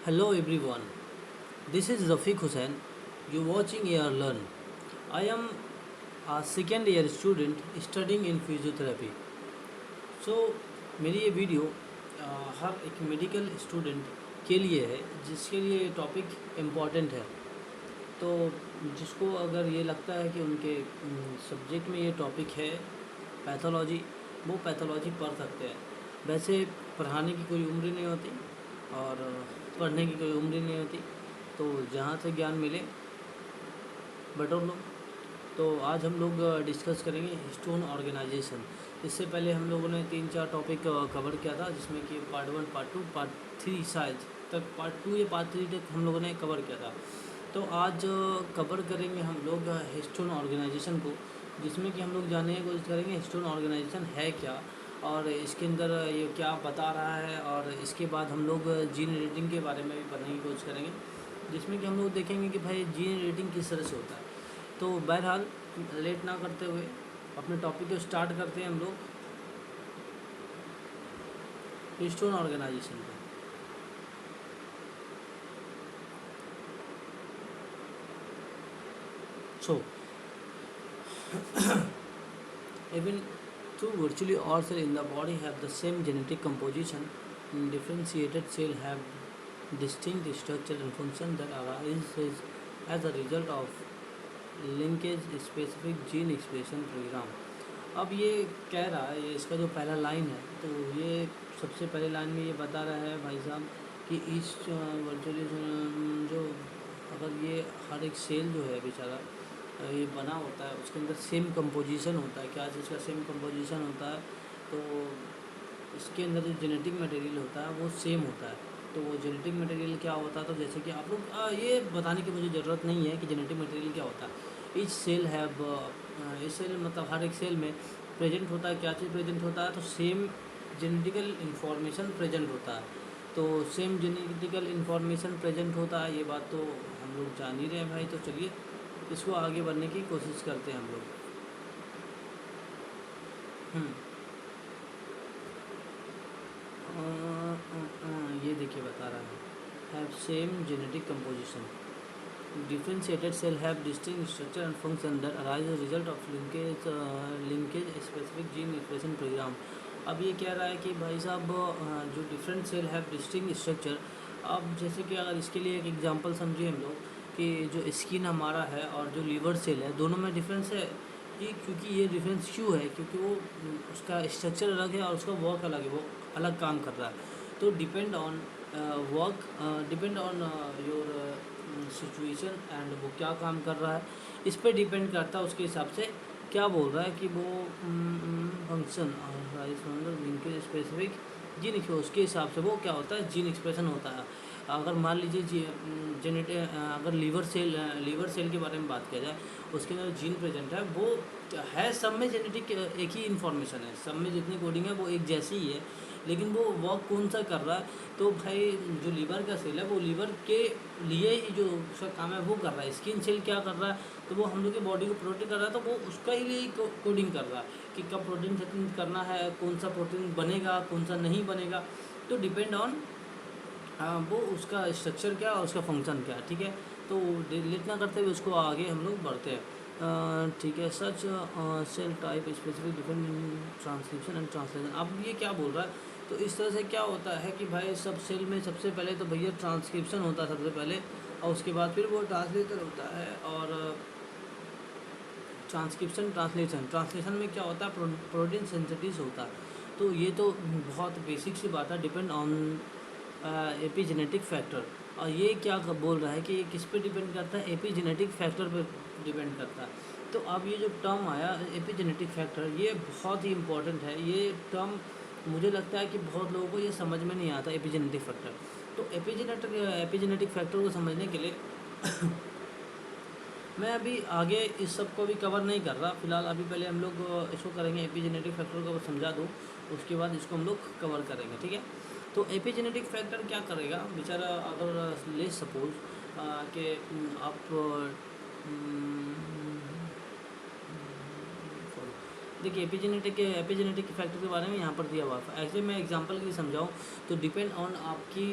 Hello everyone, this is Rafiq Hussain. You're watching AR Learn. I am a second year student studying in physiotherapy. So मेरी ये video हर एक medical student के लिए है जिसके लिए ये टॉपिक इम्पॉर्टेंट है। तो जिसको अगर ये लगता है कि उनके सब्जेक्ट में ये टॉपिक है पैथोलॉजी, वो पैथोलॉजी पढ़ सकते हैं। वैसे पढ़ाने की कोई उम्र नहीं होती और पढ़ने की कोई उम्र नहीं होती, तो जहाँ से ज्ञान मिले बटोर लो। तो आज हम लोग डिस्कस करेंगे स्टोन ऑर्गेनाइजेशन। इससे पहले हम लोगों ने 3-4 टॉपिक कवर किया था, जिसमें कि पार्ट 1, पार्ट 2, पार्ट 3 शायद तक, पार्ट 2 या पार्ट 3 तक हम लोगों ने कवर किया था। तो आज कवर करेंगे हम लोग स्टोन ऑर्गेनाइजेशन को, जिसमें कि हम लोग जानने की कोशिश करेंगे स्टोन ऑर्गेनाइजेशन है क्या और इसके अंदर ये क्या बता रहा है। और इसके बाद हम लोग जीन एडिटिंग के बारे में भी पढ़ने की कोशिश करेंगे, जिसमें कि हम लोग देखेंगे कि भाई जीन एडिटिंग किस तरह से होता है। तो बहरहाल लेट ना करते हुए अपने टॉपिक को स्टार्ट करते हैं हम लोग स्टोन ऑर्गेनाइजेशन को। So, even two virtually all cells in the body have the same genetic composition, differentiated cells have distinct structure and function that arises as a result of linkage specific gene expression program। अब ये कह रहा है, ये इसका जो पहला line है, तो ये सबसे पहले लाइन में ये बता रहा है भाई साहब कि इस वर्चुअली जो अगर ये हर एक सेल जो है बेचारा ये बना होता है, उसके अंदर सेम कंपोजिशन होता है। क्या चीज़ का सेम कंपोजिशन होता है? तो इसके अंदर जो जेनेटिक मटेरियल होता है वो सेम होता है। तो वो जेनेटिक मटेरियल क्या होता है? तो जैसे कि आप लोग ये बताने की मुझे ज़रूरत नहीं है कि जेनेटिक मटेरियल क्या होता है। ईच सेल हैव इस सेल मतलब हर एक सेल में प्रेजेंट होता है। क्या चीज़ प्रेजेंट होता है? तो सेम जेनेटिकल इन्फॉर्मेशन प्रेजेंट होता है। तो सेम जेनेटिकल इन्फॉर्मेशन प्रेजेंट होता है, ये बात तो हम लोग जान ही रहे हैं भाई। तो चलिए इसको आगे बढ़ने की कोशिश करते हैं हम लोग। ये देखिए बता रहा है have same genetic composition, differentiated cell have distinct structure and function that arise as a result of linkage specific gene expression program। अब ये कह रहा है कि भाई साहब जो different cell have distinct structure. अब जैसे कि अगर इसके लिए एक एग्जांपल समझिए हम लोग कि जो स्किन हमारा है और जो लीवर सेल है, दोनों में डिफरेंस है। कि क्योंकि ये डिफरेंस क्यों है? क्योंकि वो उसका स्ट्रक्चर अलग है और उसका वर्क अलग है, वो अलग काम कर रहा है। तो depend on work, depend on your situation and वो क्या काम कर रहा है, इस पर डिपेंड करता है। उसके हिसाब से क्या बोल रहा है कि वो फंक्शन और लिंकेज स्पेसिफिक जीन, उसके हिसाब से वो क्या होता है, जीन एक्सप्रेशन होता है। अगर मान लीजिए अगर लीवर सेल के बारे में बात किया जाए, उसके अंदर जीन प्रेजेंट है, वो है सब में जेनेटिक एक ही इन्फॉर्मेशन है, सब में जितनी कोडिंग है वो एक जैसी ही है, लेकिन वो वर्क कौन सा कर रहा है? तो भाई जो लीवर का सेल है वो लीवर के लिए ही जो उसका काम है वो कर रहा है। स्किन सेल क्या कर रहा है? तो वो हम लोग की बॉडी को प्रोटेक्ट कर रहा है, तो वो उसका ही लिए कोडिंग कर रहा है कि कब प्रोटीन करना है, कौन सा प्रोटीन बनेगा, कौन सा नहीं बनेगा। तो डिपेंड ऑन वो उसका स्ट्रक्चर क्या और उसका फंक्शन क्या है। ठीक है, तो लेट ना करते हुए उसको आगे हम लोग बढ़ते हैं। ठीक है, such cell type specific different transcription and translation. अब ये क्या बोल रहा है? तो इस तरह से क्या होता है कि भाई सब सेल में सबसे पहले तो भैया ट्रांसक्रिप्शन होता है सबसे पहले, और उसके बाद फिर वो ट्रांसलेटर होता है। और ट्रांसलेशन में क्या होता है? प्रोटीन सिंथेसिस होता है। तो ये तो बहुत बेसिक सी बात है, डिपेंड ऑन एपिजेनेटिक फैक्टर। और ये क्या बोल रहा है कि ये किस पे डिपेंड करता है? एपिजेनेटिक फैक्टर पे डिपेंड करता है। तो अब ये जो टर्म आया एपिजेनेटिक फैक्टर, ये बहुत ही इम्पोर्टेंट है। ये टर्म मुझे लगता है कि बहुत लोगों को ये समझ में नहीं आता एपिजेनेटिक फैक्टर। तो एपिजेनेटिक फैक्टर को समझने के लिए मैं अभी आगे इस सब को भी कवर नहीं कर रहा फिलहाल। अभी पहले हम लोग इसको करेंगे, एपिजेनेटिक फैक्टर को समझा दूँ, उसके बाद इसको हम लोग कवर करेंगे। ठीक है, तो एपिजेनेटिक फैक्टर क्या करेगा बेचारा? अगर ले सपोज कि आप देखिए एपिजेनेटिक फैक्टर के बारे में यहाँ पर दिया हुआ है। ऐसे मैं एग्जांपल के लिए समझाऊँ तो डिपेंड ऑन आपकी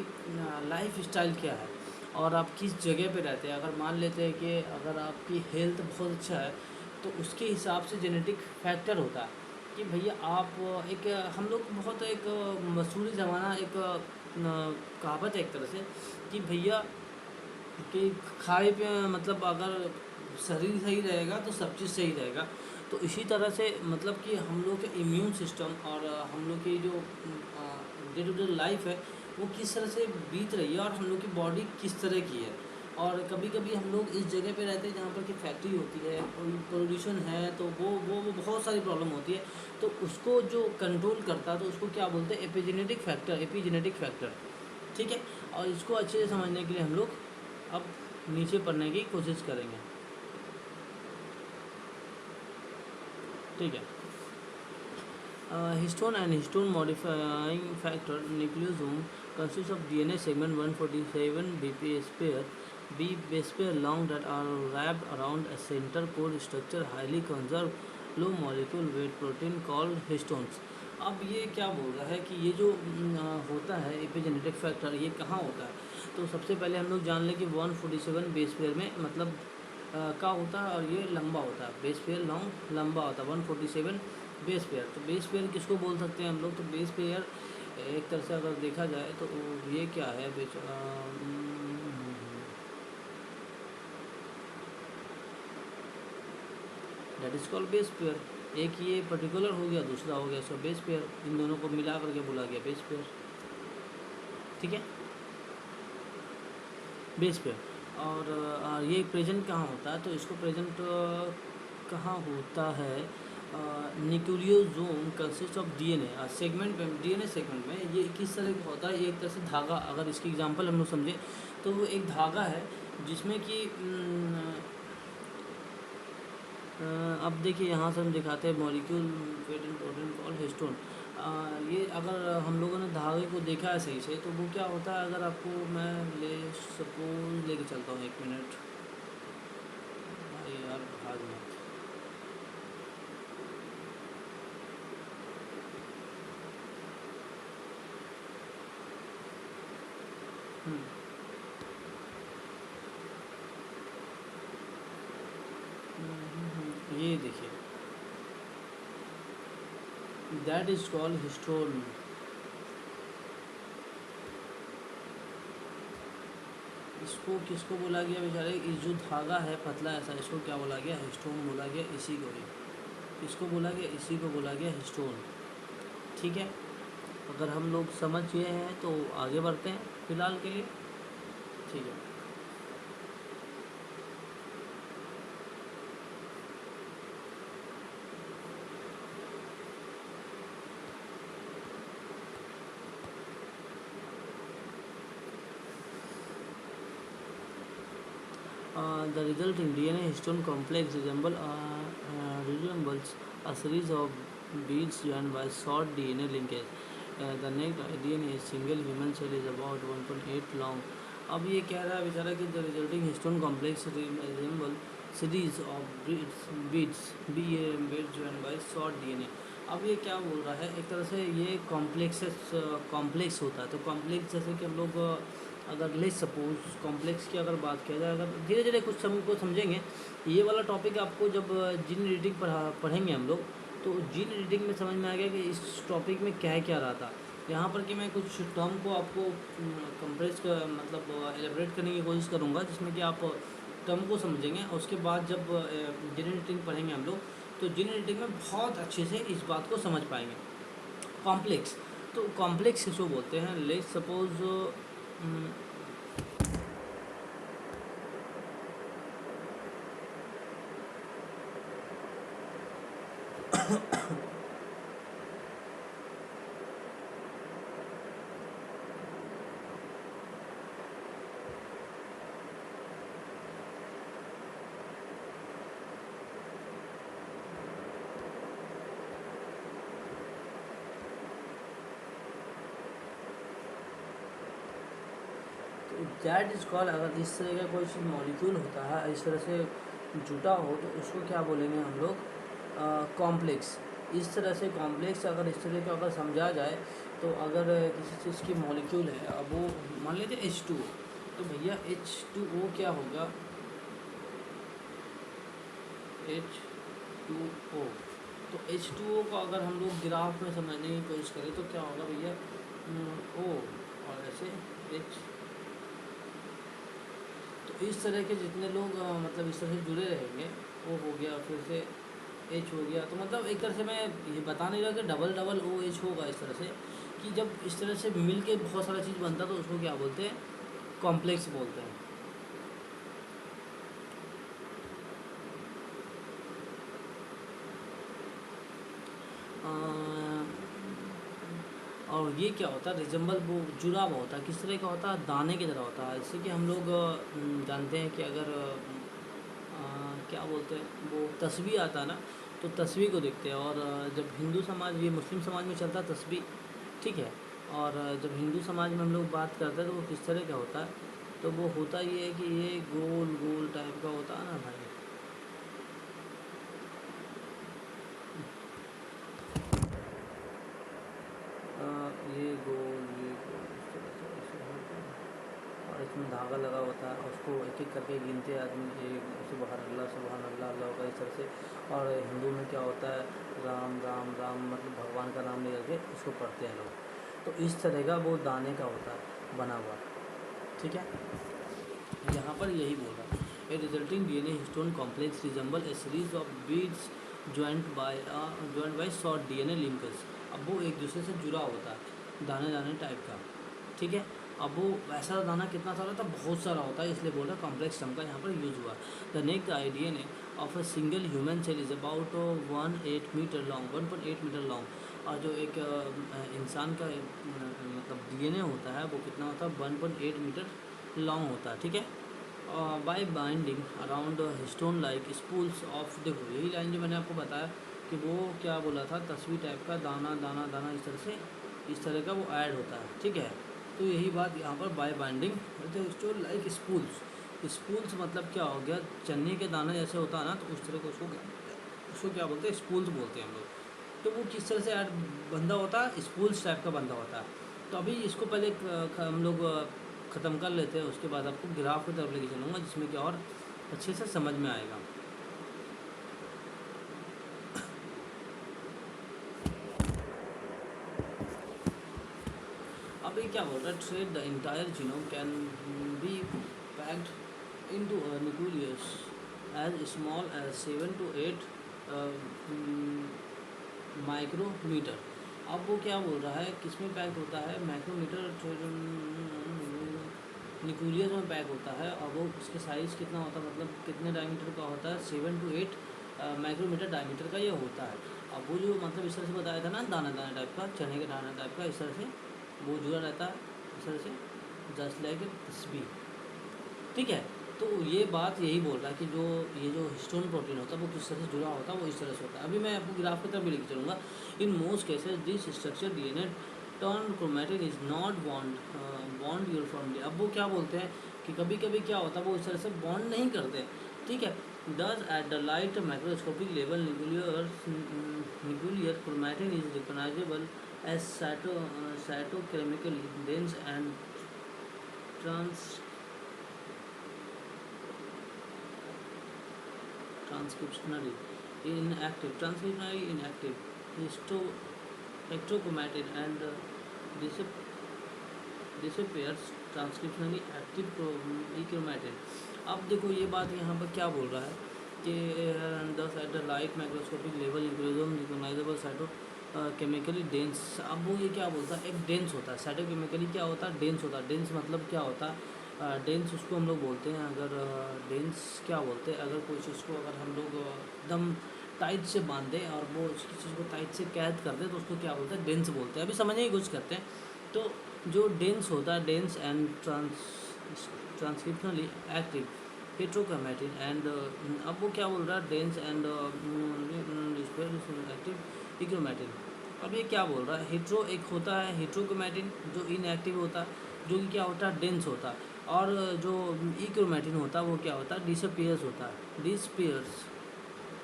लाइफ स्टाइल क्या है और आप किस जगह पे रहते हैं। अगर मान लेते हैं कि अगर आपकी हेल्थ बहुत अच्छा है तो उसके हिसाब से जेनेटिक फैक्टर होता है कि भैया आप एक हम लोग बहुत एक मशहूरी ज़माना एक कहावत है एक तरह से कि भैया कि खाए पे मतलब अगर शरीर सही रहेगा तो सब चीज़ सही रहेगा। तो इसी तरह से मतलब कि हम लोग के इम्यून सिस्टम और हम लोग की जो डे टू डे लाइफ है वो किस तरह से बीत रही है और हम लोग की बॉडी किस तरह की है। और कभी कभी हम लोग इस जगह पे रहते हैं जहाँ पर कि फैक्ट्री होती है, पोल्यूशन है, तो वो बहुत सारी प्रॉब्लम होती है। तो उसको जो कंट्रोल करता है तो उसको क्या बोलते हैं, एपिजेनेटिक फैक्टर। ठीक है। और इसको अच्छे से समझने के लिए हम लोग अब नीचे पढ़ने की कोशिश करेंगे। ठीक है। Histone and histone modifying factor nucleosome consists of DNA segment 147 B base pair long that are wrapped around a center core structure highly conserved low molecule weight protein called histones। अब ये क्या बोल रहा है कि ये जो होता है एपिजेनेटिक फैक्टर, ये कहाँ होता है। तो सबसे पहले हम लोग जान लें कि 147 बेस पेयर में मतलब का होता है और ये लंबा होता है। बेस पेयर लॉन्ग लंबा होता है 147 बेस पेयर। तो बेस पेयर किसको बोल सकते हैं हम लोग, तो बेस पेयर एक तरह से अगर देखा जाए तो ये क्या है that is called base pair. एक ये पर्टिकुलर हो गया, दूसरा हो गया इसका बेस पेयर, इन दोनों को मिला करके बोला गया बेस पेयर। ठीक है, बेस पेयर। और ये प्रेजेंट कहाँ होता है, तो इसको प्रेजेंट कहाँ होता है, nucleosome consist of DNA segment में। डीएनए सेगमेंट में ये किस तरह का होता है, ये एक तरह से धागा, अगर इसकी एग्जांपल हम लोग समझे तो वो एक धागा है जिसमें कि अब देखिए यहाँ से हम दिखाते हैं molecule weight and protein call histone. ये अगर हम लोगों ने धागे को देखा है सही से तो वो क्या होता है, अगर आपको मैं सपोज लेके चलता हूँ 1 मिनट। भाई यार भाग मत। ये देखिए दैट इज कॉल्ड हिस्टोन। इसको किसको बोला गया बेचारे, इस जो धागा है पतला ऐसा, इसको क्या बोला गया, हिस्टोन बोला गया। इसी को ही इसको बोला गया, इसी को बोला गया हिस्टोन। ठीक है, अगर हम लोग समझ गए हैं तो आगे बढ़ते हैं फिलहाल के लिए। ठीक है। The resulting DNA histone complex resembles a series of beads joined by short DNA linkage. The next DNA is single human cell is about 1.8 long. अब ये कह रहा है बेचारा कि the resulting histone complex resemble series of beads joined by short DNA। अब ये क्या बोल रहा है, एक तरह से ये कॉम्प्लेक्स होता है। तो कॉम्प्लेक्स जैसे कि हम लोग अगर ले सपोज कॉम्प्लेक्स की अगर बात किया जाए, अगर धीरे धीरे कुछ को समझेंगे। ये वाला टॉपिक आपको जब जीन एडिटिंग पढ़ेंगे हम लोग तो जीन एडिटिंग में समझ में आ गया कि इस टॉपिक में क्या है क्या रहा था। यहाँ पर कि मैं कुछ टर्म को आपको कंप्रेस कर मतलब एलेबरेट करने की कोशिश करूँगा जिसमें कि आप टर्म को समझेंगे। और उसके बाद जब जीन एडिटिंग पढ़ेंगे हम लोग तो जीन एडिटिंग में बहुत अच्छे से इस बात को समझ पाएंगे। कॉम्प्लेक्स, तो कॉम्प्लेक्स किसको बोलते हैं, let suppose that is called, अगर इस तरह का कोई चीज़ मॉलिक्यूल होता है इस तरह से जुटा हो तो उसको क्या बोलेंगे हम लोग, कॉम्प्लेक्स। इस तरह से कॉम्प्लेक्स अगर इस तरह का अगर समझा जाए, तो अगर किसी चीज़ की मॉलिक्यूल है, अब वो मान लेते H2O, तो भैया H2O क्या होगा, H2O, तो H2O को अगर हम लोग ग्राफ में समझने की कोशिश करें तो क्या होगा भैया, O और ऐसे H। तो इस तरह के जितने लोग मतलब इस तरह से जुड़े रहेंगे, O हो गया, फिर से H हो गया, तो मतलब एक तरह से मैं ये बता नहीं रहा कि डबल डबल OH होगा इस तरह से, कि जब इस तरह से मिल के बहुत सारा चीज़ बनता है तो उसको क्या बोलते हैं, कॉम्प्लेक्स बोलते हैं। और ये क्या होता है, रिजम्बल, वो जुड़ा हुआ होता है, किस तरह का होता है, दाने की तरह होता है। जैसे कि हम लोग जानते हैं कि अगर क्या बोलते हैं वो तस्बीह आता है ना, तो तस्बीह को देखते हैं, और जब हिंदू समाज, ये मुस्लिम समाज में चलता है तस्बीह, ठीक है, और जब हिंदू समाज में हम लोग बात करते हैं तो वो किस तरह का होता है, तो वो होता ये है कि ये गोल गोल टाइप का होता है ना भाई, ये गोल इस तरह से ऐसे होता है, और इसमें धागा लगा होता है, उसको एक एक करके गिनते हैं आदमी, एक सुबहान अल्लाह अल्लाह का, इस तरह से। और हिंदू में क्या होता है, राम राम राम, मतलब भगवान का नाम ले करके उसको पढ़ते हैं लोग। तो इस तरह का वो दाने का होता है बना हुआ, ठीक है। यहाँ पर यही बोल रहा है, a resulting DNA histone complex resemble a series of beads joint by short DNA linkers. अब वो एक दूसरे से जुड़ा होता है, दाने दाने टाइप का, ठीक है। अब वो वैसा दाना कितना सारा था, बहुत सारा होता है, इसलिए बोल रहा कॉम्प्लेक्स टर्म का यहाँ पर यूज़ हुआ। The next DNA of a single human cell is about 1.8 metre long, 1.8 metre long. और जो एक इंसान का मतलब DNA होता है वो कितना होता है, 1.8 मीटर लॉन्ग होता है, ठीक है। Bye binding around histone like spools of, देखो यही लाइन जो मैंने आपको बताया कि वो क्या बोला था, तस्वीर टाइप का दाना दाना दाना इस तरह से, इस तरह का वो ऐड होता है, ठीक है। तो यही बात यहाँ पर bye binding histone like spools, spools मतलब क्या हो गया, चने के दाने जैसे होता है ना, तो उस तरह को उसको क्या बोलते हैं, स्पूल्स बोलते हैं हम लोग। तो वो किस तरह से ऐड बंधा होता है, स्पूल्स टाइप का बंधा होता है। तो अभी इसको पहले हम लोग ख़त्म कर लेते हैं, उसके बाद आपको ग्राफ की तरफ लेके चलूँगा, जिसमें कि और अच्छे से समझ में आएगा। अब ये क्या बोल रहा है, trade the entire genome can be packed into a nucleus as small as 7 to 8 micrometre. अब वो क्या बोल रहा है, किस में पैक होता है, माइक्रोमीटर न्यूक्लियस में पैक होता है, और वो उसके साइज़ कितना होता है, मतलब कितने डायमीटर का होता है, 7 to 8 माइक्रोमीटर डायमीटर का ये होता है। अब वो जो मतलब इस तरह से बताया था ना, दाना दाना टाइप का, चने के दाना टाइप का, इस तरह से वो जुड़ा रहता है, इस तरह से, जस्ट लाइक ए तस्बीह, ठीक है। तो ये बात यही बोल रहा है कि जो ये जो हिस्टोन प्रोटीन होता है वो किस तरह से जुड़ा होता है, वो इस तरह से होता है। अभी मैं आपको ग्राफ की तरफ भी लेके चलूँगा। In most cases this structure DNA turn chromatin is not bond your formally. अब वो क्या बोलते हैं कि कभी कभी क्या होता है, वो इस तरह से बॉन्ड नहीं करते, ठीक है। Thus at the light microscopic level nuclear chromatin is recognisable as cytochemically dense and transcriptionally inactive ectochromatin and disappears transcriptionally active chromatin। अब देखो ये बात यहाँ पर क्या बोल रहा है कि thus at the light microscopic level inclusion recognisable cytochemically dense. अब वो ये क्या बोलता है, एक डेंस होता है, साइटो केमिकली क्या होता है, डेंस होता है। डेंस मतलब क्या होता है, डेंस उसको हम लोग बोलते हैं, अगर डेंस क्या बोलते हैं, अगर कोई चीज़ को अगर हम लोग एकदम टाइट से बांध दें और वो उसकी चीज़ को टाइट से कैद कर दें तो उसको क्या बोलते हैं, डेंस बोलते हैं। अभी समझने की कोशिश करते हैं। तो जो डेंस होता है, dense and transcriptionally active heterochromatin and, अब वो क्या बोल रहा है, डेंस एंड एक्टिव इक्रोमेटिन। अब ये क्या बोल रहा है, हेट्रो एक होता है हेट्रोक्रोमेटिन जो इनएक्टिव होता है, जो कि क्या होता है, डेंस होता है, और जो इक्रोमेटिन होता है वो क्या होता है, डिसअपियर्स होता है,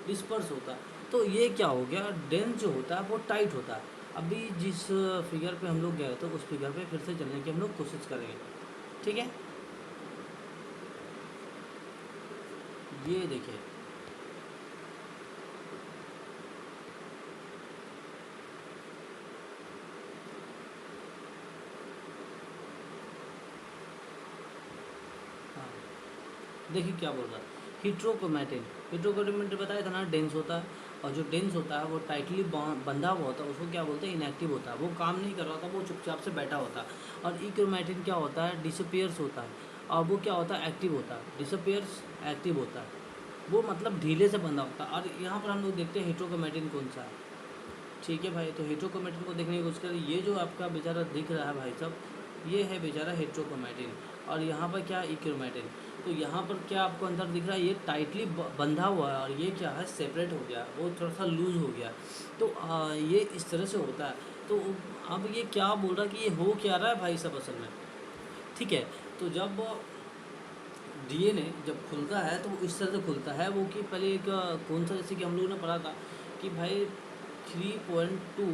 डिस्पर्स होता है। तो ये क्या हो गया, डेंस जो होता है वो टाइट होता है। अभी जिस फिगर पे हम लोग गए तो उस फिगर पे फिर से चलने की हम लोग कोशिश करेंगे, ठीक है। ये देखिए, हाँ देखिए क्या बोल रहा है, हीट्रोक्रोमैटिन। हीट्रोक्रोमैटिन बताया था ना, डेंस होता है, और जो डेंस होता है वो टाइटली बंधा हुआ होता है, उसको क्या बोलते हैं, इनएक्टिव होता है, वो काम नहीं कर रहा होता, वो चुपचाप से बैठा होता है। और इक्रोमैटिन क्या होता है, डिसअपियर्स होता है, और वो क्या होता है, एक्टिव होता है। डिसअपियर्स, एक्टिव होता है, वो मतलब ढीले से बंधा होता है। और यहाँ पर हम लोग देखते हैं हीट्रोक्रोमैटिन कौन सा है, ठीक है भाई। तो हीट्रोक्रोमैटिन को देखने की कोशिश करें। ये जो आपका बेचारा दिख रहा है भाई साहब, ये है बेचारा हीट्रोक्रोमैटिन, और यहाँ पर क्या, इक्रोमैटिन। तो यहाँ पर क्या आपको अंदर दिख रहा है, ये टाइटली बंधा हुआ है, और ये क्या है, सेपरेट हो गया, वो थोड़ा सा लूज हो गया। तो ये इस तरह से होता है। तो अब ये क्या बोल रहा है कि ये हो क्या रहा है भाई साहब असल में, ठीक है। तो जब डीएनए जब खुलता है तो वो इस तरह से खुलता है, वो कि पहले एक कौन सा, जैसे कि हम लोगों ने पढ़ा था कि भाई 3.2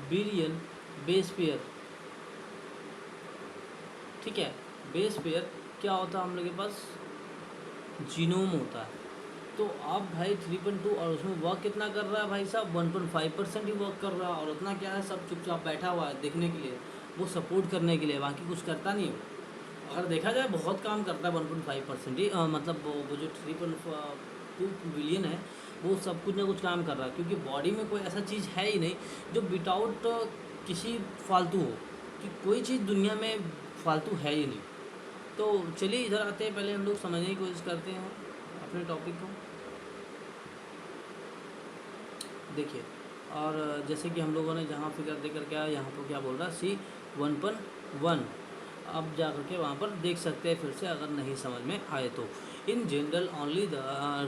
बिलियन बेस पेयर, ठीक है। बेस पेयर क्या होता है हम लोग के पास, जीनोम होता है। तो अब भाई 3.2, और उसमें वर्क कितना कर रहा है भाई साहब, 1.5% ही वर्क कर रहा है, और उतना क्या है, सब चुपचाप बैठा हुआ है देखने के लिए, वो सपोर्ट करने के लिए, बाकी कुछ करता नहीं है। अगर देखा जाए बहुत काम करता है 1.5% ही, मतलब वो जो 3.2 बिलियन है, वो सब कुछ ना कुछ काम कर रहा है, क्योंकि बॉडी में कोई ऐसा चीज़ है ही नहीं जो विदाउट किसी फालतू हो, कि कोई चीज़ दुनिया में फालतू है ही नहीं। तो चलिए इधर आते हैं, पहले हम लोग समझने की कोशिश करते हैं अपने टॉपिक को, देखिए। और जैसे कि हम लोगों ने जहाँ फिगर देकर क्या, यहाँ पर क्या बोल रहा है, C1.1, अब जा कर के वहाँ पर देख सकते हैं फिर से, अगर नहीं समझ में आए तो। In general only the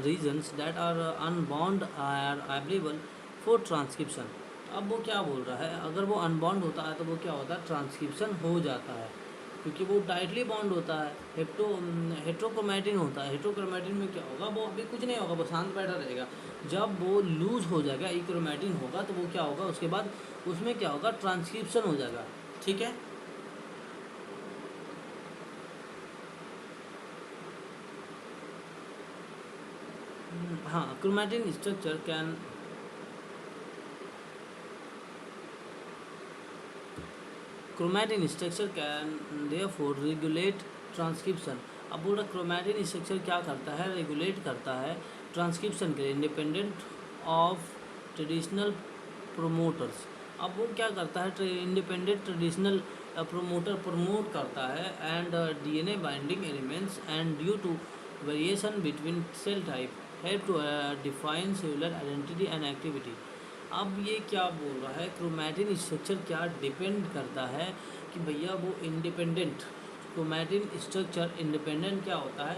regions that are unbound are available for transcription. अब वो क्या बोल रहा है, अगर वो अनबाउंड होता है तो वो क्या होता है, ट्रांसक्रिप्शन हो जाता है, क्योंकि वो टाइटली बाउंड होता है। हेट्रोक्रोमैटिन होता है, हेट्रोक्रोमैटिन में क्या होगा, वो अभी कुछ नहीं होगा, वो शांत बैठा रहेगा। जब वो लूज हो जाएगा, इक्रोमैटिन होगा, तो वो क्या होगा, उसके बाद उसमें क्या होगा, ट्रांसक्रिप्शन हो जाएगा, ठीक है। हाँ, chromatin structure can, chromatin structure can therefore regulate transcription. अब बोल रहा क्रोमैटिन स्ट्रक्चर क्या करता है, रेगुलेट करता है ट्रांसक्रिप्शन के लिए, इंडिपेंडेंट ऑफ ट्रेडिशनल प्रोमोटर्स। अब वो क्या करता है, इंडिपेंडेंट ट्रेडिशनल प्रोमोटर प्रमोट करता है, and DNA binding elements, and due to variation between cell type help to define cellular identity and activity. अब ये क्या बोल रहा है, क्रोमैटिन स्ट्रक्चर क्या डिपेंड करता है कि भैया वो इंडिपेंडेंट, क्रोमैटिन स्ट्रक्चर इंडिपेंडेंट क्या होता है,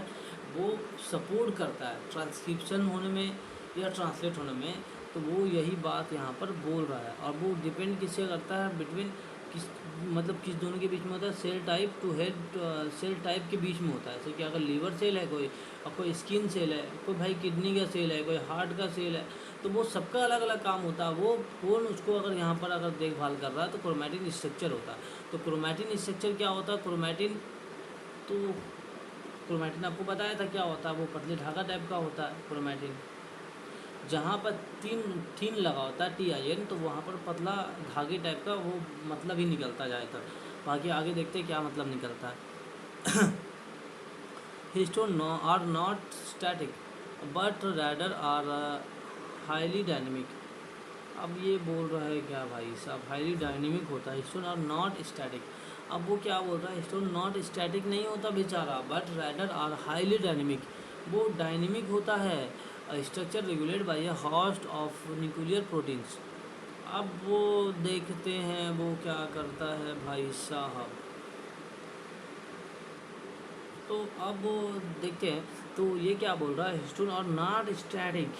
वो सपोर्ट करता है ट्रांसक्रिप्शन होने में या ट्रांसलेट होने में। तो वो यही बात यहाँ पर बोल रहा है। और वो डिपेंड किससे करता है, बिटवीन किस, मतलब किस दोनों के बीच में होता है, cell type to head, cell type के बीच में होता है। जैसे कि अगर लीवर सेल है कोई, और कोई स्किन सेल है, कोई भाई किडनी का सेल है, कोई हार्ट का सेल है, तो वो सबका अलग अलग काम होता है। वो कौन उसको अगर यहाँ पर अगर देखभाल कर रहा है, तो क्रोमैटिन स्ट्रक्चर होता है। तो क्रोमैटिन स्ट्रक्चर क्या होता है, क्रोमैटिन, तो क्रोमैटिन आपको बताया था क्या होता है, वो पतले धागा टाइप का होता है क्रोमैटिन। जहाँ पर तीन थीन लगा होता है TIN, तो वहाँ पर पतला धागे टाइप का वो मतलब ही निकलता जाए तक। बाकी आगे देखते हैं क्या मतलब निकलता है। Histone are not static but rather are highly dynamic. अब ये बोल रहा है क्या भाई साहब, हाईली डायनेमिक होता है, हिस्टोन आर नॉट स्टैटिक। अब वो क्या बोल रहा है, हिस्टोन नॉट स्टैटिक नहीं होता बेचारा, but rather are highly dynamic, वो डायनेमिक होता है। Structure regulate by a host of nuclear proteins. अब वो देखते हैं वो क्या करता है भाई साहब, तो अब वो देखते हैं। तो ये क्या बोल रहा है, हिस्टोन और नॉट स्टैटिक,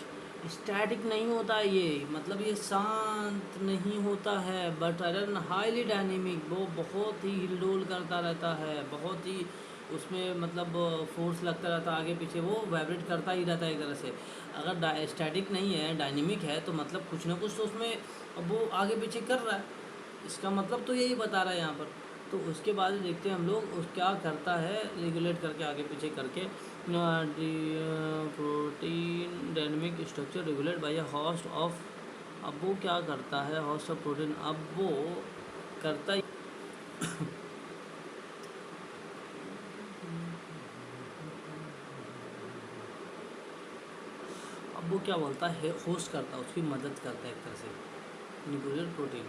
स्टैटिक नहीं होता है ये, मतलब ये शांत नहीं होता है, बट अदर हाईली डायनेमिक, वो बहुत ही हिलडोल करता रहता है, बहुत ही उसमें मतलब फोर्स लगता रहता है आगे पीछे, वो वाइब्रेट करता ही रहता है एक तरह से। अगर स्टैटिक नहीं है, डायनेमिक है, तो मतलब कुछ ना कुछ तो उसमें अब वो आगे पीछे कर रहा है, इसका मतलब तो यही बता रहा है यहाँ पर। तो उसके बाद देखते हैं हम लोग उस क्या करता है, रेगुलेट करके आगे पीछे करके protein dynamic structure regulate by a host of. अब वो क्या करता है होस्ट ऑफ प्रोटीन, अब वो करता ही अब वो क्या बोलता है, होस्ट करता है, उसकी मदद करता है एक तरह से न्यूक्लियर प्रोटीन,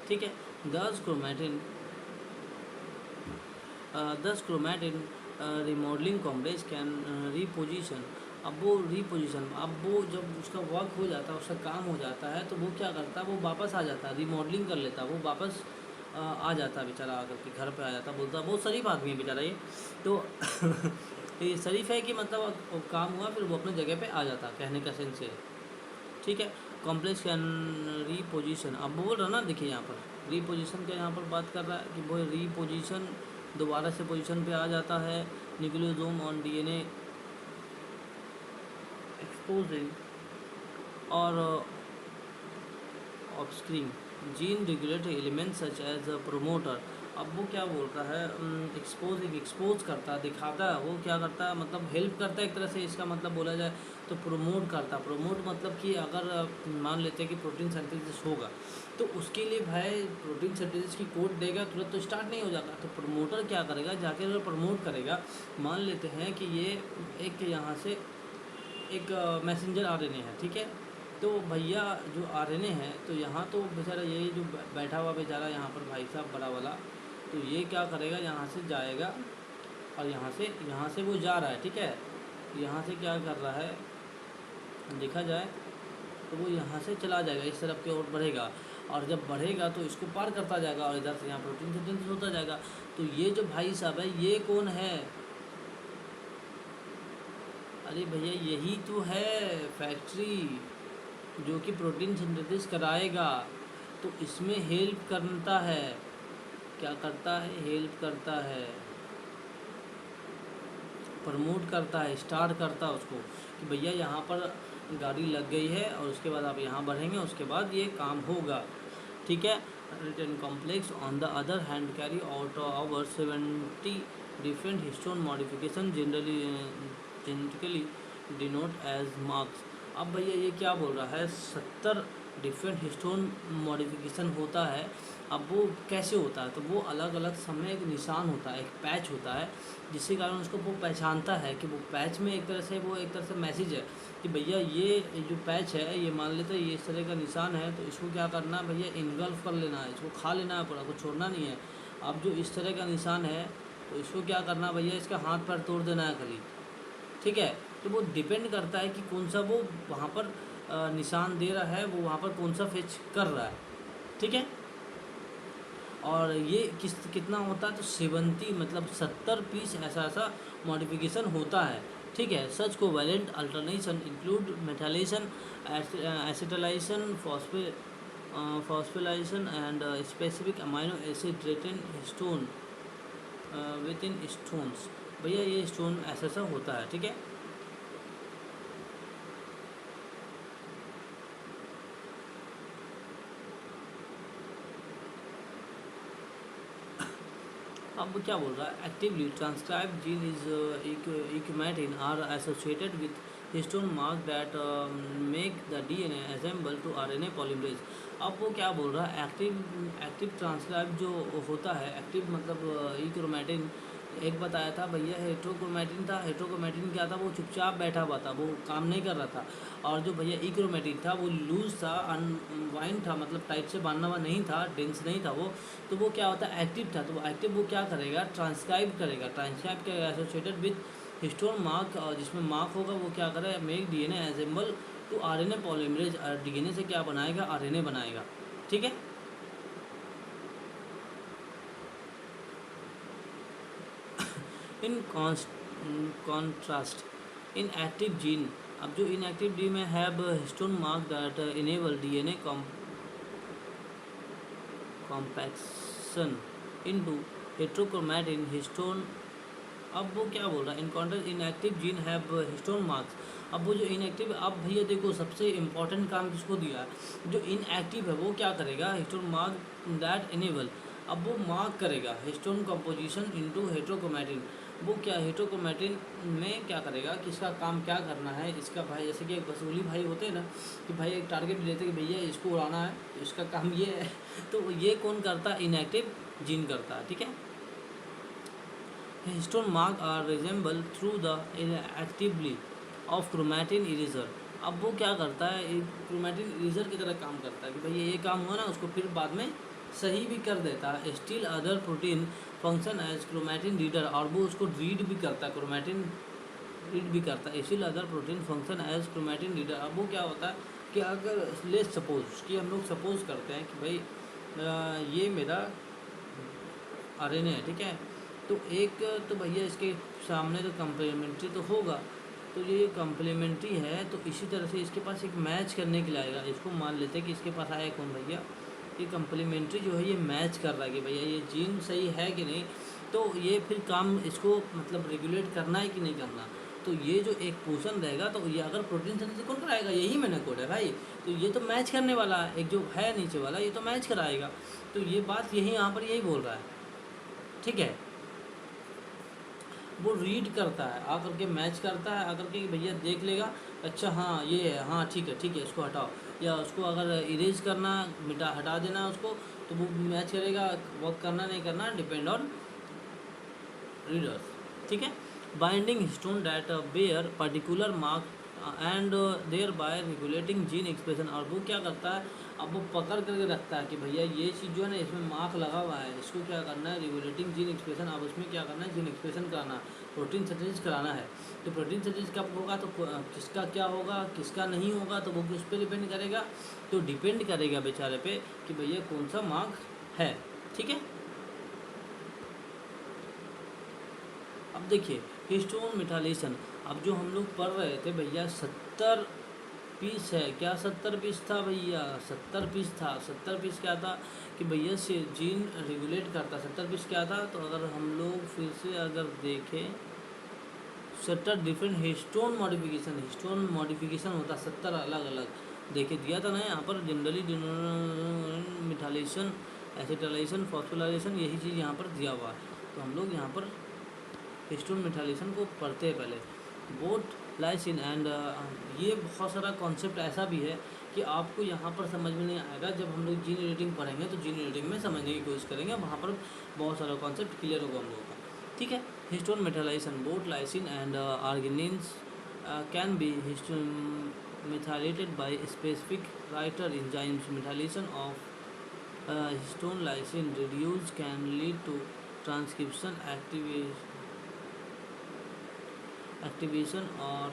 ठीक है। दस क्रोमेटिन दस chromatin remodelling complex can reposition. अब वो रीपोजिशन, अब वो जब उसका वर्क हो जाता है, उसका काम हो जाता है, तो वो क्या करता है, वो वापस आ जाता है, रिमॉडलिंग कर लेता है, वो वापस आ जाता है बेचारा, आकर के घर पे आ जाता है, बोलता है, बहुत शरीफ आदमी है बेचारा ये तो ये शरीफ है कि मतलब काम हुआ फिर वो अपने जगह पे आ जाता, कहने का सेंस है, ठीक है। कॉम्प्लेक्स कैन रीपोजिशन, अब बोल रहा ना, देखिए यहाँ पर रीपोजिशन का यहाँ पर बात कर रहा है कि वो रीपोजिशन दोबारा से पोजीशन पे आ जाता है, न्यूक्लियोसोम ऑन डीएनए एक्सपोजिंग और offscreen gene regulatory element such as a promoter. अब वो क्या बोलता है, एक्सपोज करता है, दिखाता है, वो क्या करता है, मतलब हेल्प करता है एक तरह से, इसका मतलब बोला जाए तो प्रोमोट करता है। प्रोमोट मतलब कि अगर मान लेते हैं कि प्रोटीन सिंथेसिस होगा, तो उसके लिए भाई प्रोटीन सिंथेसिस की कोड देगा, तुरंत तो स्टार्ट नहीं हो जाता, तो प्रोमोटर क्या करेगा, जाके अगर प्रमोट करेगा, मान लेते हैं कि ये एक यहाँ से एक मैसेंजर आरएनए है, ठीक है। तो भैया जो आरएनए है, तो यहाँ तो बेचारा यही जो बैठा हुआ बेचारा यहाँ पर भाई साहब बड़ा वाला, तो ये क्या करेगा, यहाँ से जाएगा और यहाँ से वो जा रहा है, ठीक है। यहाँ से क्या कर रहा है, देखा जाए तो वो यहाँ से चला जाएगा, इस तरफ की ओर बढ़ेगा, और जब बढ़ेगा तो इसको पार करता जाएगा, और इधर से यहाँ प्रोटीन सिंथेसिस होता जाएगा। तो ये जो भाई साहब है, ये कौन है, अरे भैया यही तो है फैक्ट्री जो कि प्रोटीन सिंथेसिस कराएगा। तो इसमें हेल्प करता है, क्या करता है, हेल्प करता है, प्रमोट करता है, स्टार्ट करता है उसको कि भैया यहाँ पर गाड़ी लग गई है, और उसके बाद आप यहाँ बढ़ेंगे, उसके बाद ये काम होगा, ठीक है। Return complex on the other hand carry out over 70 different histone modification genetically denote as marks. अब भैया ये क्या बोल रहा है, 70 डिफरेंट हिस्टोन मॉडिफिकेशन होता है। अब वो कैसे होता है, तो वो अलग अलग समय एक निशान होता है, एक पैच होता है, जिसके कारण उसको वो पहचानता है कि वो पैच में एक तरह से वो एक तरह से मैसेज है कि भैया ये जो पैच है, ये मान लेते हैं ये इस तरह का निशान है, तो इसको क्या करना है भैया, इनगल्फ कर लेना है, इसको खा लेना है पूरा, कुछ छोड़ना नहीं है। अब जो इस तरह का निशान है, तो इसको क्या करना भैया, इसका हाथ पैर तोड़ देना है खाली, ठीक है। तो वो डिपेंड करता है कि कौन सा वो वहाँ पर निशान दे रहा है, वो वहाँ पर कौन सा फेच कर रहा है, ठीक है। और ये कितना होता है, तो 70 मतलब 70 पीस ऐसा ऐसा मॉडिफिकेशन होता है, ठीक है। Such covalent alternation include methylation, acetylation, phosphorylation and specific amino acid written stone within stones. भैया ये स्टोन ऐसा ऐसा होता है, ठीक है। अब क्या बोल रहा है, actively transcribe gene is euchromatin are associated with histone mark that make the DNA assemble to RNA polymerase. अब वो क्या बोल रहा है, एक्टिव ट्रांसक्राइब जो होता है, एक्टिव मतलब इक्रोमेटिन एक बताया था भैया, हेट्रोक्रोमेटिन था। हेट्रोक्रोमेटिन क्या था, वो चुपचाप बैठा हुआ था, वो काम नहीं कर रहा था। और जो भैया इक्रोमेटिन था, वो लूज था, अनवाइंड था, मतलब टाइट से बांधना हुआ नहीं था, डेंस नहीं था वो। तो वो क्या होता है, एक्टिव था। तो वो एक्टिव वो क्या करेगा, ट्रांसक्राइब करेगा, ट्रांसक्राइब के एसोसिएटेड विथ हिस्टोन मार्क, जिसमें मार्क होगा, वो क्या करेगा, make DNA assemble to RNA polymerase. DNA से क्या बनाएगा, आरएनए बनाएगा, ठीक है। In contrast in active gene, अब जो इनएक्टिव जीन में have histone mark that enable DNA compaction into heterochromatin histone अब वो क्या बोल रहा है, encounter inactive gene have histone marks. अब वो जो इनएक्टिव, अब भैया देखो सबसे इंपॉर्टेंट काम किसको दिया है, जो इनएक्टिव है वो क्या करेगा, हिस्टोन मार्क दैट इनेबल। अब वो मार्क करेगा हिस्टोन कंपोजिशन इनटू हेट्रोक्रोमैटिन। वो क्या हेट्रोक्रोमैटिन में क्या करेगा, किसका काम क्या करना है इसका, भाई जैसे कि एक वसूली भाई होते हैं ना, कि भाई एक टारगेट देते हैं कि भैया इसको उड़ाना है, तो इसका काम ये है। तो ये कौन करता है, इनएक्टिव जीन करता है, ठीक है। Histone mark are resemble through the actively of chromatin eraser. अब वो क्या करता है, क्रोमैटिन इरेजर की तरह काम करता है, कि भैया ये काम हुआ ना, उसको फिर बाद में सही भी कर देता है। Still other protein function as chromatin reader, और वो उसको रीड भी करता है, क्रोमैटिन रीड भी करता है। Still other protein function as chromatin reader. अब वो क्या होता है कि अगर लेट्स सपोज कि हम लोग सपोज करते हैं कि भाई ये मेरा आरएनए है, ठीक है, तो एक तो भैया इसके सामने तो कम्प्लीमेंट्री तो होगा, तो ये कम्प्लीमेंट्री है, तो इसी तरह से इसके पास एक मैच करने के लिए आएगा। इसको मान लेते हैं कि इसके पास आया कौन भैया, ये कम्प्लीमेंट्री जो है ये मैच कर रहा है कि भैया ये जीन सही है कि नहीं, तो ये फिर काम इसको मतलब रेगुलेट करना है कि नहीं करना। तो ये जो एक पोर्शन रहेगा, तो ये अगर प्रोटीन सिंथेसिस कौन कराएगा, यही मैंने कोड है भाई, तो ये तो मैच करने वाला है, एक जो है नीचे वाला ये तो मैच कराएगा। तो ये बात यही यहाँ पर यही बोल रहा है, ठीक है। वो रीड करता है आकर के, मैच करता है आकर के, भैया देख लेगा, अच्छा हाँ ये है, हाँ ठीक है इसको हटाओ, या उसको अगर इरेज करना, हटा देना उसको, तो वो मैच करेगा, वर्क करना नहीं करना डिपेंड ऑन रीडर्स, ठीक है। Binding histone that bear particular mark and thereby regulating gene expression. और वो क्या करता है, अब वो पकड़ करके रखता है कि भैया ये चीज़ जो है ना इसमें मार्क लगा हुआ है, इसको क्या करना है, रेगुलेटिंग जीन एक्सप्रेशन। अब उसमें क्या करना है, जीन एक्सप्रेशन कराना, प्रोटीन सिंथेसिस कराना है। तो प्रोटीन सिंथेसिस कब होगा, तो किसका क्या होगा किसका नहीं होगा, तो वो किस पे डिपेंड करेगा, तो डिपेंड करेगा बेचारे पे कि भैया कौन सा मार्क है, ठीक है। अब देखिए हिस्टोन मिथाइलेशन, अब जो हम लोग पढ़ रहे थे भैया 70 पीस है, क्या 70 पीस था भैया, 70 पीस था। 70 पीस क्या था कि भैया से जीन रेगुलेट करता, 70 पीस क्या था, तो अगर हम लोग फिर से अगर देखें 70 डिफरेंट हिस्टोन मॉडिफिकेशन होता, 70 अलग अलग देखे दिया था ना यहाँ पर, जनरली मिथाइलेशन, एसिटाइलेशन, फॉस्फोराइलेशन, यही चीज़ यहाँ पर दिया हुआ है। तो हम लोग यहाँ पर हिस्टोन मिथाइलेशन को पढ़ते हैं पहले, बोथ लाइसिन एंड ये बहुत सारा कॉन्सेप्ट ऐसा भी है कि आपको यहाँ पर समझ में नहीं आएगा, जब हम लोग जीन एडिटिंग पढ़ेंगे तो जीन एडिटिंग में समझने की कोशिश करेंगे, वहाँ पर बहुत सारा कॉन्सेप्ट क्लियर होगा हम लोगों का, ठीक है। Histone methylation, both lysine and arginines can be histone methylated by specific writer enzymes. Methylation of histone lysine reduce can lead to transcription activation or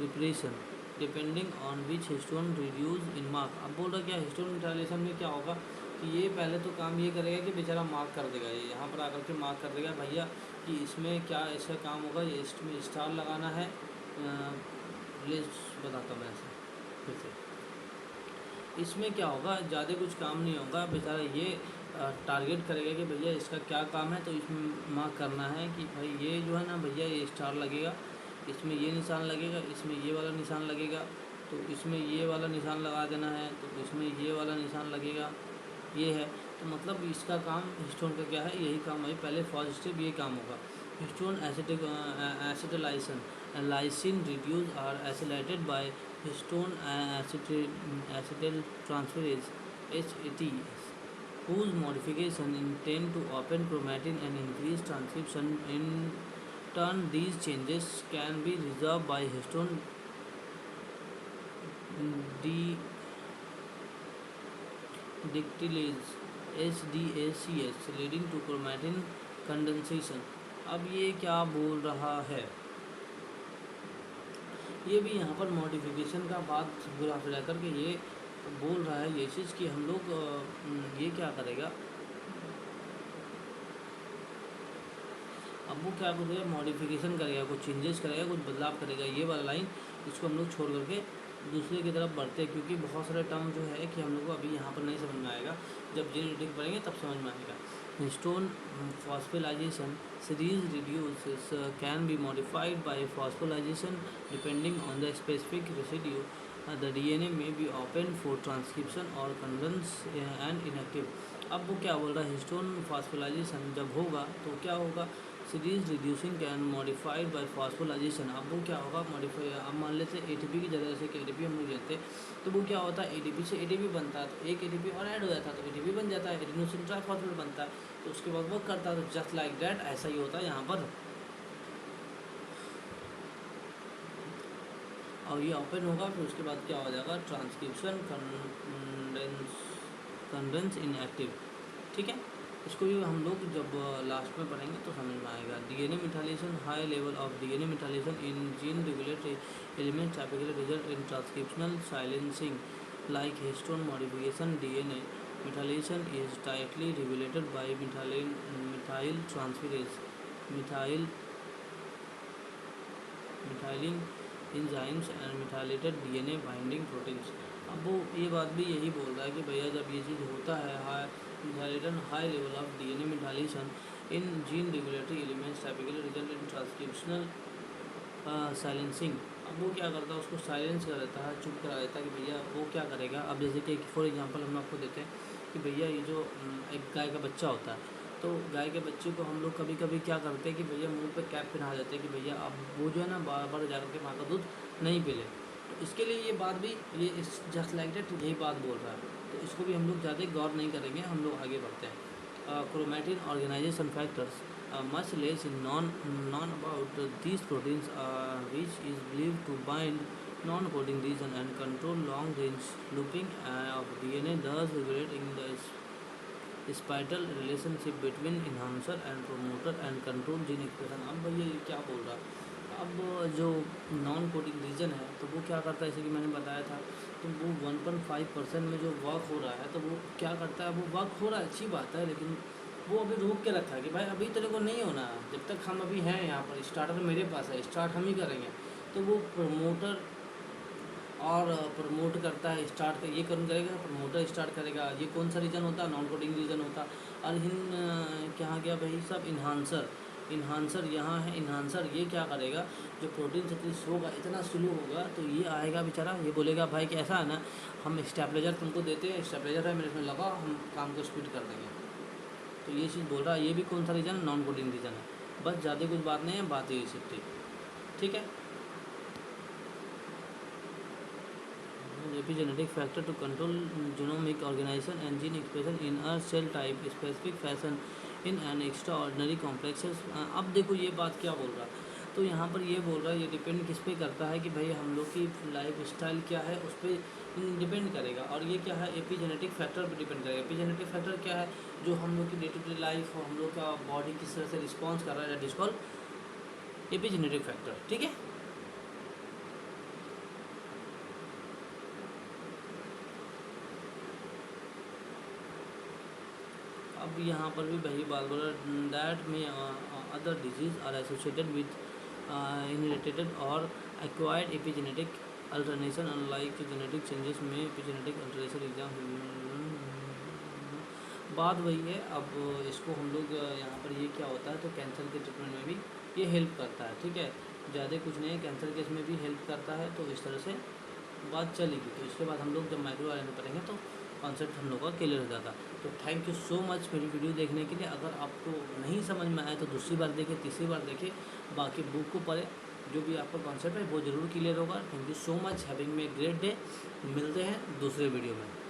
repression depending on which histone reduce in mark। अब बोल रहा क्या histone methylation में क्या होगा कि ये पहले तो काम ये करेगा कि बेचारा मार्क कर देगा, ये यहाँ पर आकर के मार्क कर देगा भैया कि इसमें क्या इसका काम होगा, ये इसमें स्टार लगाना है, बताता मैं ऐसे फिर से। इसमें क्या होगा, ज़्यादा कुछ काम नहीं होगा, बेचारा ये टारगेट करेगा कि भैया इसका क्या काम है, तो इसमें मार्क करना है कि भाई ये जो है ना भैया ये स्टार लगेगा, इसमें ये निशान लगेगा, इसमें ये वाला निशान लगेगा, तो इसमें ये वाला निशान लगा देना है, तो इसमें ये वाला निशान लगेगा, ये है। तो मतलब इसका काम हिस्टोन का क्या है, यही काम है, पहले फर्स्ट स्टेप ये काम होगा। Histone acetylation, lysine reduce are acylated by histone acetyl transferase HAT, whose modification intend to open chromatin and increase transcription. In turn, these changes can be resolved by histone dictylase HDACS, leading to chromatin condensation। अब ये क्या बोल रहा है, ये भी यहाँ पर मॉडिफिकेशन का बात बुरा फिरा करके ये बोल रहा है ये चीज़ कि हम लोग ये क्या करेगा, अब वो क्या करेगा, मॉडिफिकेशन करेगा, कुछ चेंजेस करेगा, कुछ बदलाव करेगा, ये वाला लाइन इसको हम लोग छोड़ करके दूसरे की तरफ बढ़ते हैं, क्योंकि बहुत सारे टर्म जो है कि हम लोग को अभी यहाँ पर नहीं समझ में आएगा, जब जेनेटिक पढ़ेंगे तब समझ में आएगा। Histone phosphorylation series reduces can be modified by phosphorylation depending on the specific residue. The DNA may be open for transcription or converts and inactive. अब वो क्या बोल रहा है, हिस्टोन फॉस्फोलाइजेशन जब होगा तो क्या होगा, series reducing can modified by phosphorylation. अब वो क्या होगा मॉडिफाई, अब मान लेते हैं एटीपी की जगह से एटीपी हम लोग लेते हैं तो वो क्या होता है, एटीपी से एटीपी बनता है, तो एक एटीपी और ऐड हो जाता है तो एटीपी बन जाता है, एडिनोसिन ट्राइफॉस्फेट बनता है, तो उसके बाद वर्क करता है। तो जस्ट लाइक दैट ऐसा ही होता है यहाँ पर, और ये ओपन होगा, फिर उसके बाद क्या हो जाएगा, ट्रांसक्रिप्शन कन्वेंस इनएक्टिव। ठीक है, इसको भी हम लोग जब लास्ट में पढ़ेंगे तो समझ में आएगा। DNA methylation, high level of DNA methylation in gene regulatory elements typically result in transcriptional silencing like histone modification. DNA methylation is tightly regulated by methyl transferase methylene enzymes and methylated DNA binding proteins। अब वो ये बात भी यही बोल रहा है कि भैया जब ये चीज़ होता है high level of DNA methylation in gene regulatory elements typically result in transcriptional silencing. अब वो क्या करता है, उसको साइलेंस कर देता है, चुप करा देता है कि भैया वो क्या करेगा। अब जैसे कि फॉर एग्जांपल हम आपको देते हैं कि भैया ये जो एक गाय का बच्चा होता है, तो गाय के बच्चे को हम लोग कभी कभी क्या करते हैं कि भैया मुंह पे कैप पहना देते हैं कि भैया अब वो जो है ना बार बार जा करके माँ का दूध नहीं पी ले। तो इसके लिए ये बात भी ये जस्ट लाइक दैट यही बात बोल रहा है, तो इसको भी हम लोग ज़्यादा गौर नहीं करेंगे, हम लोग आगे बढ़ते हैं। Chromatin organization factors much less known about these proteins, which is believed to bind non-coding region and control long-range looping of DNA, thus regulating the spatial relationship between enhancer and promoter and control gene expression. अब भैया ये क्या बोल रहा है, अब जो non coding region है तो वो क्या करता है, जैसे कि मैंने बताया था, तो वो 1.5% में जो वर्क हो रहा है तो वो क्या करता है, वो वर्क हो रहा है अच्छी बात है, लेकिन वो अभी रोक के रखा है कि भाई अभी तेरे को नहीं होना, जब तक हम अभी हैं यहाँ पर, स्टार्टर मेरे पास है, स्टार्ट हम ही करेंगे। तो वो प्रमोटर और प्रमोट करता है, स्टार्ट ये कौन करेगा, प्रमोटर स्टार्ट करेगा। ये कौन सा रीजन होता है, नॉन कोडिंग रीजन होता है। और कहाँ गया भाई सब, इन्हांसर यहाँ है। इन्हांसर ये क्या करेगा, जो प्रोटीन सिंथेसिस होगा इतना स्लो होगा तो ये आएगा बेचारा, ये बोलेगा भाई कि ऐसा है ना, हम स्टेबलाइजर तुमको देते हैं, स्टेबलाइजर है मेरे में लगा, हम काम को स्पीड कर देंगे। तो ये चीज़ बोल रहा है, ये भी कौन सा रीजन है, नॉन कोडिंग रीजन है। बस ज़्यादा कुछ बात नहीं है, बात यही सिर्फ थी। ठीक है, epigenetic factor to control genomic organization and gene expression in a cell type specific fashion in an extraordinary complexes। अब देखो ये बात क्या बोल रहा है, तो यहाँ पर ये बोल रहा है, ये डिपेंड किस पे करता है कि भाई हम लोग की लाइफ स्टाइल क्या है उस पर डिपेंड करेगा। और ये क्या है, एपिजेनेटिक फैक्टर पर डिपेंड करेगा। एपिजेनेटिक फैक्टर क्या है, जो हम लोग की डे टू डे लाइफ और हम लोग का बॉडी किस तरह से रिस्पॉन्स कर रहा है, that is called epigenetic factor. ठीक है, अब यहाँ पर भी वही बात बोल रहा है, दैट में other disease are associated with inherited और acquired epigenetic alternation unlike genetic changes में एपिजेनेटिक अल्टरेशन एग्जाम। बात वही है। अब इसको हम लोग यहाँ पर ये क्या होता है, तो कैंसर के ट्रीटमेंट में भी ये हेल्प करता है। ठीक है, ज़्यादा कुछ नहीं है, कैंसर केस में भी हेल्प करता है। तो इस तरह से बात चलेगी। तो इसके बाद हम लोग जब माइक्रो आरएनए पढ़ेंगे तो कॉन्सेप्ट हम लोग का क्लियर हो जाता। तो थैंक यू सो मच मेरी वीडियो देखने के लिए। अगर आपको नहीं समझ में आया तो दूसरी बार देखें, तीसरी बार देखें, बाकी बुक को पढ़ें, जो भी आपका कॉन्सेप्ट है वो ज़रूर क्लियर होगा। Thank you so much, having may great day. मिलते हैं दूसरे वीडियो में।